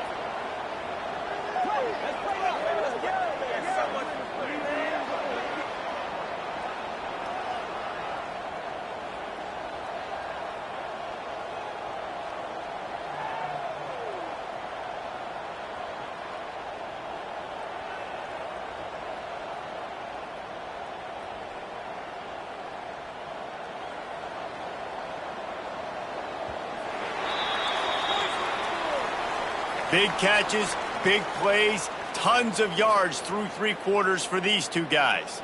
Big catches, big plays, tons of yards through 3 quarters for these two guys.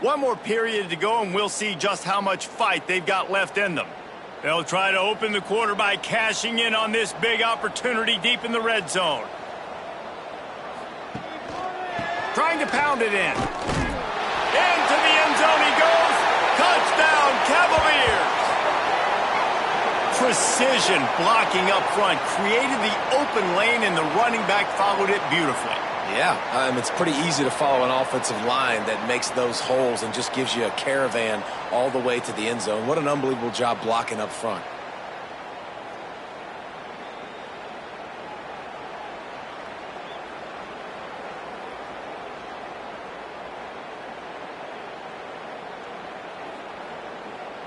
One more period to go, and we'll see just how much fight they've got left in them. They'll try to open the quarter by cashing in on this big opportunity deep in the red zone. Trying to pound it in. Into the end zone he goes. Touchdown, Cavaliers. Precision blocking up front. Created the open lane, and the running back followed it beautifully. Yeah, it's pretty easy to follow an offensive line that makes those holes and just gives you a caravan all the way to the end zone. What an unbelievable job blocking up front.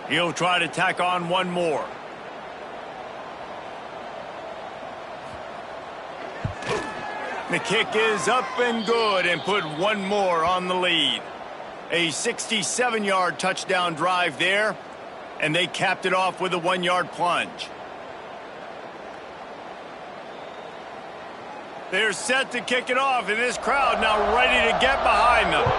He'll try to tack on one more. The kick is up and good and put one more on the lead. A 67-yard touchdown drive there, and they capped it off with a 1-yard plunge. They're set to kick it off, and this crowd now ready to get behind them.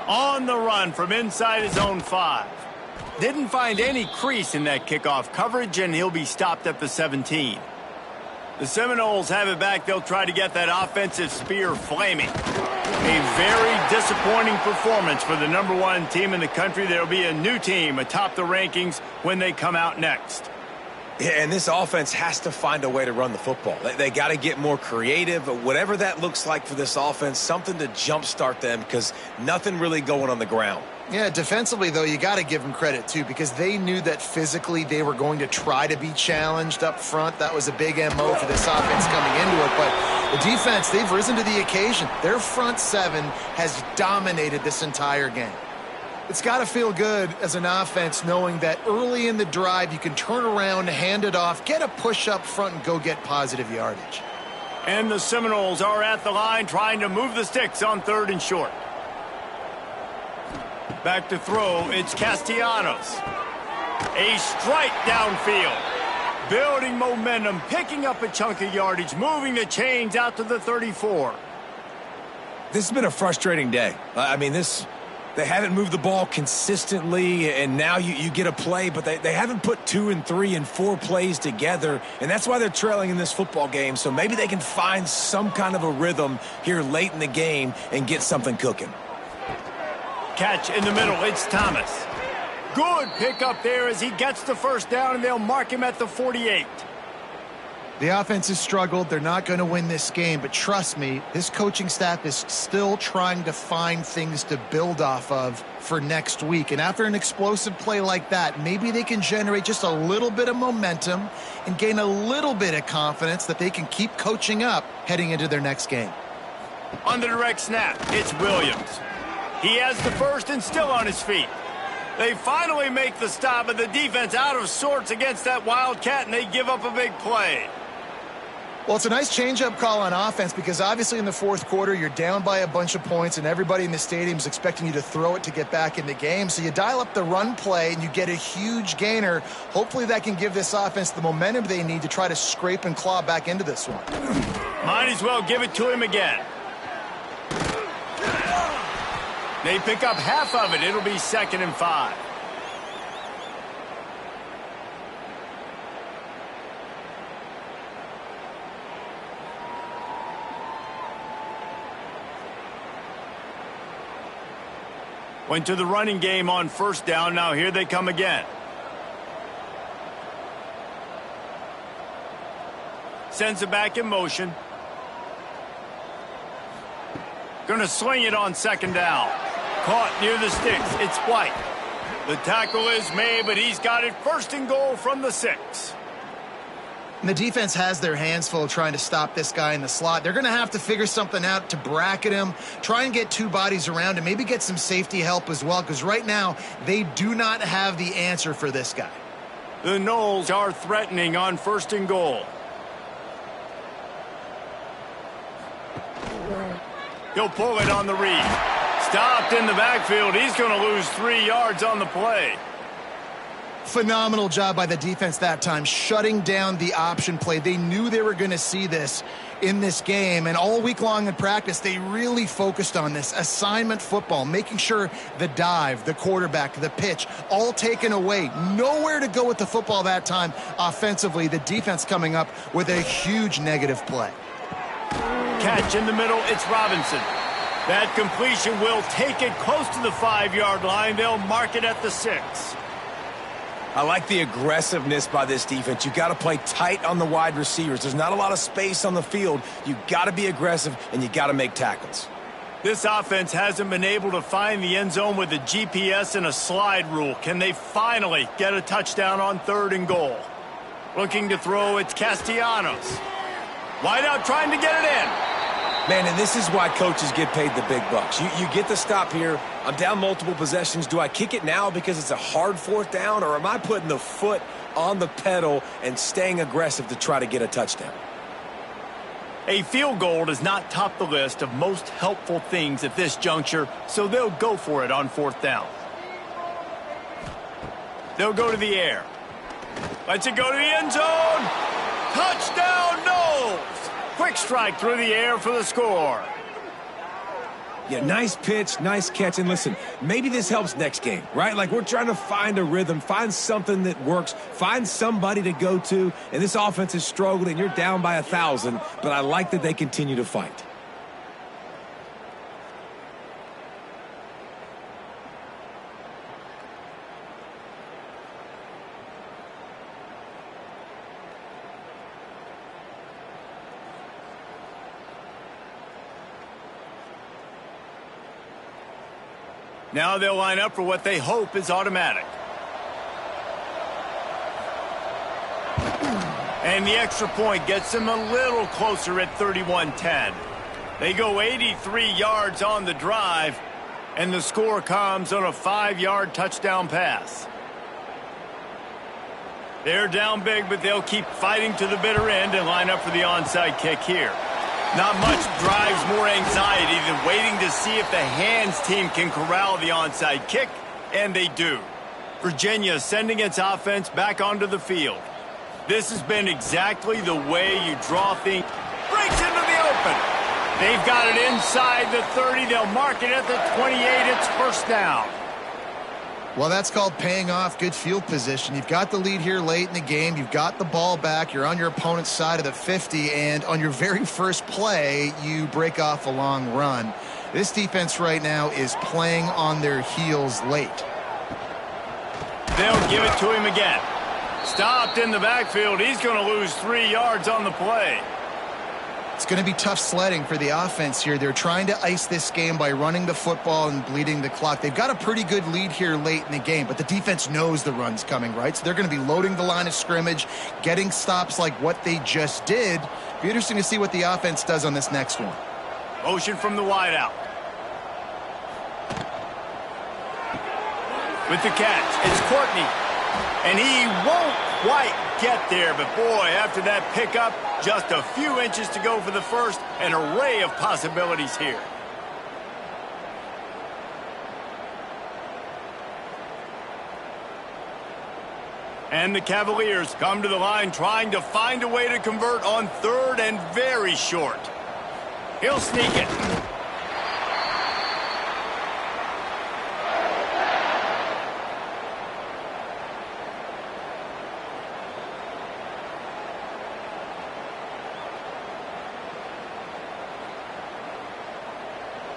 On the run from inside his own 5. Didn't find any crease in that kickoff coverage, and he'll be stopped at the 17. The Seminoles have it back. They'll try to get that offensive spear flaming. A very disappointing performance for the #1 team in the country. There'll be a new team atop the rankings when they come out next. Yeah, and this offense has to find a way to run the football. They got to get more creative, but whatever that looks like for this offense, something to jumpstart them because nothing really going on the ground. Yeah, defensively, though, you got to give them credit, too, because they knew that physically they were going to try to be challenged up front. That was a big MO for this offense coming into it. But the defense, they've risen to the occasion. Their front seven has dominated this entire game. It's got to feel good as an offense knowing that early in the drive you can turn around, hand it off, get a push up front, and go get positive yardage. And the Seminoles are at the line trying to move the sticks on 3rd and short. Back to throw, it's Castellanos. A strike downfield. Building momentum, picking up a chunk of yardage, moving the chains out to the 34. This has been a frustrating day. I mean, they haven't moved the ball consistently, and now you get a play, but they haven't put 2 and 3 and 4 plays together, and that's why they're trailing in this football game. So maybe they can find some kind of a rhythm here late in the game and get something cooking. Catch in the middle, it's Thomas. Good pickup there as he gets the first down, and they'll mark him at the 48. The offense has struggled. They're not going to win this game, but trust me, this coaching staff is still trying to find things to build off of for next week. And after an explosive play like that, maybe they can generate just a little bit of momentum and gain a little bit of confidence that they can keep coaching up heading into their next game. On the direct snap, it's Williams. He has the first and still on his feet. They finally make the stop, but the defense out of sorts against that Wildcat, and they give up a big play. Well, it's a nice change-up call on offense because obviously in the fourth quarter, you're down by a bunch of points and everybody in the stadium is expecting you to throw it to get back in the game. So you dial up the run play and you get a huge gainer. Hopefully that can give this offense the momentum they need to try to scrape and claw back into this one. Might as well give it to him again. They pick up half of it. It'll be 2nd and 5. Went to the running game on 1st down. Now here they come again. Sends it back in motion. Gonna swing it on 2nd down. Caught near the sticks. It's White. The tackle is made, but he's got it 1st and goal from the 6. And the defense has their hands full trying to stop this guy in the slot. They're going to have to figure something out to bracket him, try and get 2 bodies around him, maybe get some safety help as well, because right now they do not have the answer for this guy. The Noles are threatening on 1st and goal. He'll pull it on the read. Stopped in the backfield. He's going to lose 3 yards on the play. Phenomenal job by the defense that time, shutting down the option play. They knew they were going to see this in this game, and all week long in practice, they really focused on this assignment football, making sure the dive, the quarterback, the pitch, all taken away. Nowhere to go with the football that time offensively. The defense coming up with a huge negative play. Catch in the middle, it's Robinson. That completion will take it close to the 5-yard line. They'll mark it at the 6. I like the aggressiveness by this defense. You got to play tight on the wide receivers. There's not a lot of space on the field. You got to be aggressive, and you got to make tackles. This offense hasn't been able to find the end zone with a GPS and a slide rule. Can they finally get a touchdown on 3rd and goal? Looking to throw, it's Castellanos. Wide out trying to get it in. Man, and this is why coaches get paid the big bucks. You get the stop here. I'm down multiple possessions. Do I kick it now because it's a hard 4th down, or am I putting the foot on the pedal and staying aggressive to try to get a touchdown? A field goal does not top the list of most helpful things at this juncture, so they'll go for it on 4th down. They'll go to the air. Lets it go to the end zone. Touchdown, Noles! Quick strike through the air for the score. Yeah, nice pitch, nice catch. And listen, maybe this helps next game, right? Like, we're trying to find a rhythm, find something that works, find somebody to go to. And this offense has struggled, and you're down by 1,000. But I like that they continue to fight. Now they'll line up for what they hope is automatic. And the extra point gets them a little closer at 31-10. They go 83 yards on the drive, and the score comes on a 5-yard touchdown pass. They're down big, but they'll keep fighting to the bitter end and line up for the onside kick here. Not much drives more anxiety than waiting to see if the hands team can corral the onside kick, and they do. Virginia sending its offense back onto the field. This has been exactly the way you draw things. Breaks into the open. They've got it inside the 30. They'll mark it at the 28. It's first down. Well, that's called paying off good field position. You've got the lead here late in the game. You've got the ball back. You're on your opponent's side of the 50, and on your very first play, you break off a long run. This defense right now is playing on their heels late. They'll give it to him again. Stopped in the backfield. He's going to lose 3 yards on the play. It's going to be tough sledding for the offense here. They're trying to ice this game by running the football and bleeding the clock. They've got a pretty good lead here late in the game, but the defense knows the run's coming, right? So they're going to be loading the line of scrimmage, getting stops like what they just did. Be interesting to see what the offense does on this next one. Motion from the wideout. With the catch, it's Courtney. And he won't quite get there, but boy, after that pickup, just a few inches to go for the first, an array of possibilities here. And the Cavaliers come to the line trying to find a way to convert on third and very short. He'll sneak it.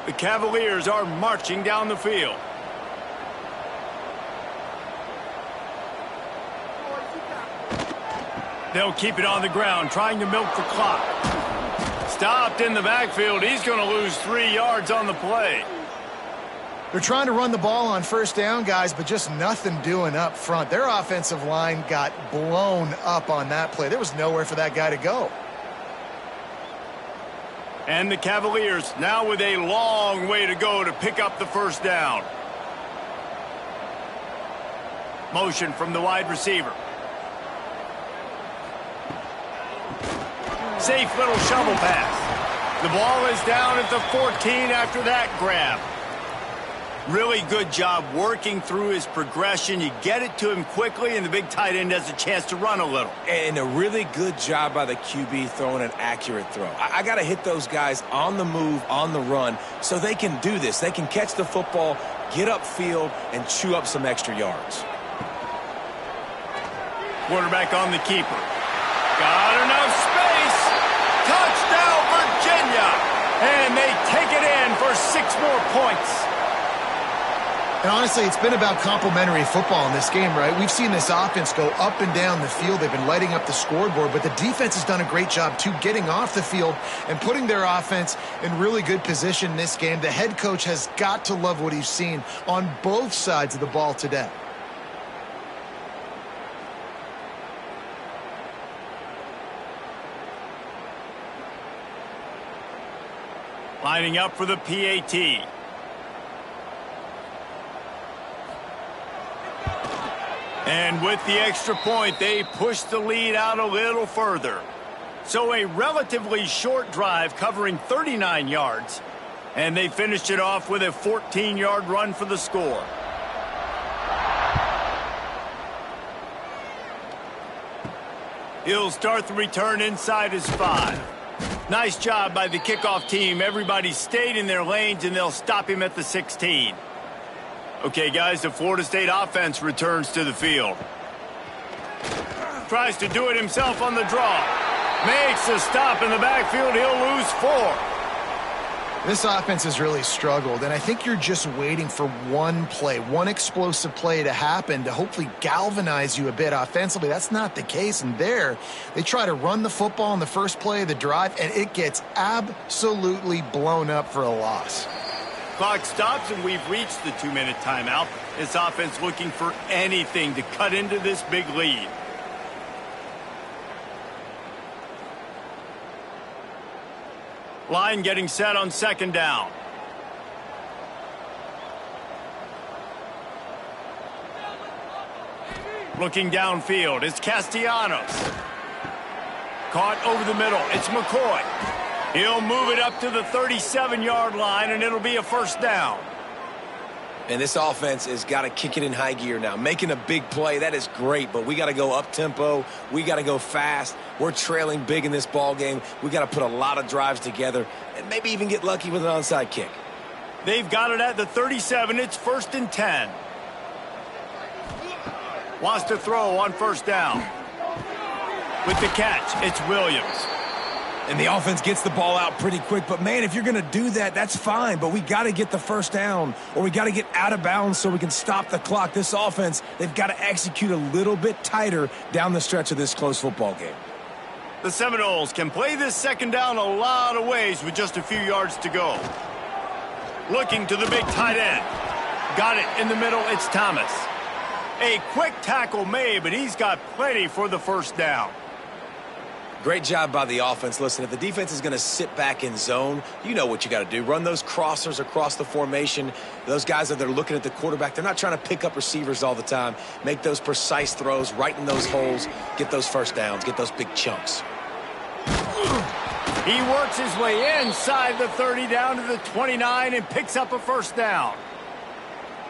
The Cavaliers are marching down the field. They'll keep it on the ground, trying to milk the clock. Stopped in the backfield. He's going to lose 3 yards on the play. They're trying to run the ball on first down, guys, but just nothing doing up front. Their offensive line got blown up on that play. There was nowhere for that guy to go. And the Cavaliers now with a long way to go to pick up the first down. Motion from the wide receiver. Safe little shovel pass. The ball is down at the 14 after that grab. Really good job working through his progression. You get it to him quickly, and the big tight end has a chance to run a little. And a really good job by the QB throwing an accurate throw. I got to hit those guys on the move, on the run, so they can do this. They can catch the football, get upfield, and chew up some extra yards. Quarterback on the keeper. Got enough space. Touchdown, Virginia. And they take it in for 6 more points. And honestly, it's been about complementary football in this game, right? We've seen this offense go up and down the field. They've been lighting up the scoreboard, but the defense has done a great job, too, getting off the field and putting their offense in really good position in this game. The head coach has got to love what he's seen on both sides of the ball today. Lining up for the PAT. And with the extra point, they push the lead out a little further. So a relatively short drive covering 39 yards. And they finished it off with a 14-yard run for the score. He'll start the return inside his 5. Nice job by the kickoff team. Everybody stayed in their lanes, and they'll stop him at the 16. Okay, guys, the Florida State offense returns to the field. Tries to do it himself on the draw. Makes a stop in the backfield. He'll lose 4. This offense has really struggled, and I think you're just waiting for one play, one explosive play to happen to hopefully galvanize you a bit offensively. That's not the case, and there they try to run the football in the first play of the drive, and it gets absolutely blown up for a loss. Clock stops, and we've reached the 2-minute timeout. This offense looking for anything to cut into this big lead. Line getting set on second down. Looking downfield, it's Castellanos. Caught over the middle, it's McCoy. He'll move it up to the 37-yard line, and it'll be a first down. And this offense has got to kick it in high gear now. Making a big play, that is great, but we got to go up-tempo. We got to go fast. We're trailing big in this ball game. We got to put a lot of drives together and maybe even get lucky with an onside kick. They've got it at the 37. It's 1st and 10. Wants to throw on first down. With the catch, it's Williams. And the offense gets the ball out pretty quick. But, man, if you're going to do that, that's fine. But we got to get the first down, or we got to get out of bounds so we can stop the clock. This offense, they've got to execute a little bit tighter down the stretch of this close football game. The Seminoles can play this second down a lot of ways with just a few yards to go. Looking to the big tight end. Got it in the middle. It's Thomas. A quick tackle made, but he's got plenty for the first down. Great job by the offense. Listen, if the defense is going to sit back in zone, you know what you got to do. Run those crossers across the formation. Those guys that are looking at the quarterback, they're not trying to pick up receivers all the time. Make those precise throws right in those holes. Get those first downs. Get those big chunks. He works his way inside the 30 down to the 29 and picks up a first down.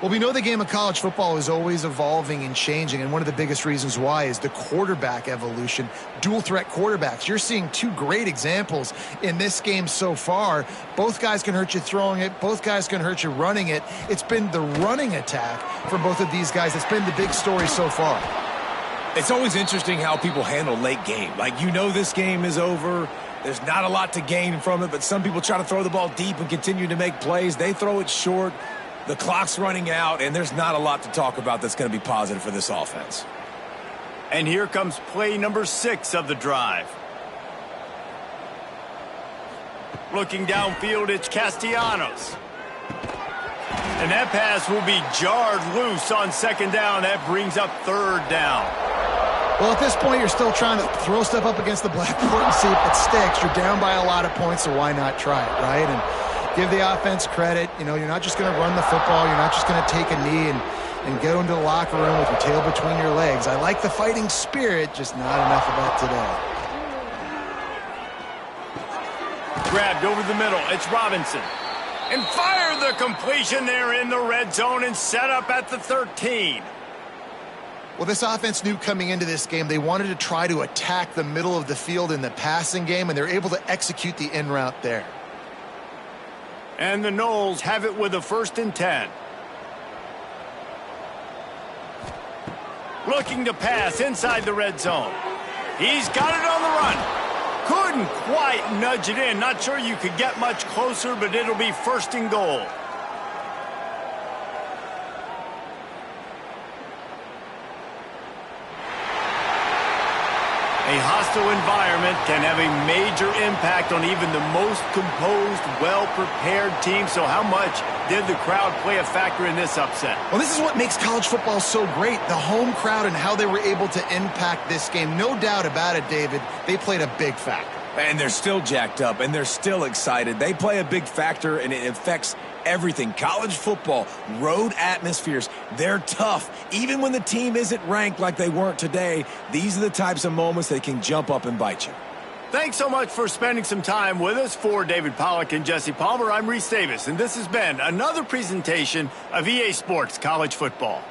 Well, we know the game of college football is always evolving and changing, and one of the biggest reasons why is the quarterback evolution, dual-threat quarterbacks. You're seeing two great examples in this game so far. Both guys can hurt you throwing it. Both guys can hurt you running it. It's been the running attack for both of these guys. It's been the big story so far. It's always interesting how people handle late game. Like, you know this game is over. There's not a lot to gain from it, but some people try to throw the ball deep and continue to make plays. They throw it short. The clock's running out, and there's not a lot to talk about that's going to be positive for this offense. And here comes play number 6 of the drive. Looking downfield, it's Castellanos. And that pass will be jarred loose on second down. That brings up third down. Well, at this point, you're still trying to throw stuff up against the blackboard and see if it sticks. You're down by a lot of points, so why not try it, right? And give the offense credit. You know, you're not just going to run the football. You're not just going to take a knee and go into the locker room with your tail between your legs. I like the fighting spirit, just not enough of that today. Grabbed over the middle. It's Robinson. And fired the completion there in the red zone and set up at the 13. Well, this offense knew coming into this game they wanted to try to attack the middle of the field in the passing game, and they're able to execute the in route there. And the Noles have it with a 1st and 10. Looking to pass inside the red zone. He's got it on the run. Couldn't quite nudge it in. Not sure you could get much closer, but it'll be 1st and goal. A hostile environment can have a major impact on even the most composed, well-prepared team. So how much did the crowd play a factor in this upset? Well, this is what makes college football so great, the home crowd and how they were able to impact this game. No doubt about it, David, they played a big factor. And they're still jacked up, and they're still excited. They play a big factor, and it affects everything. College football, road atmospheres, they're tough. Even when the team isn't ranked like they weren't today, these are the types of moments that can jump up and bite you. Thanks so much for spending some time with us. For David Pollack and Jesse Palmer, I'm Reese Davis, and this has been another presentation of EA Sports College Football.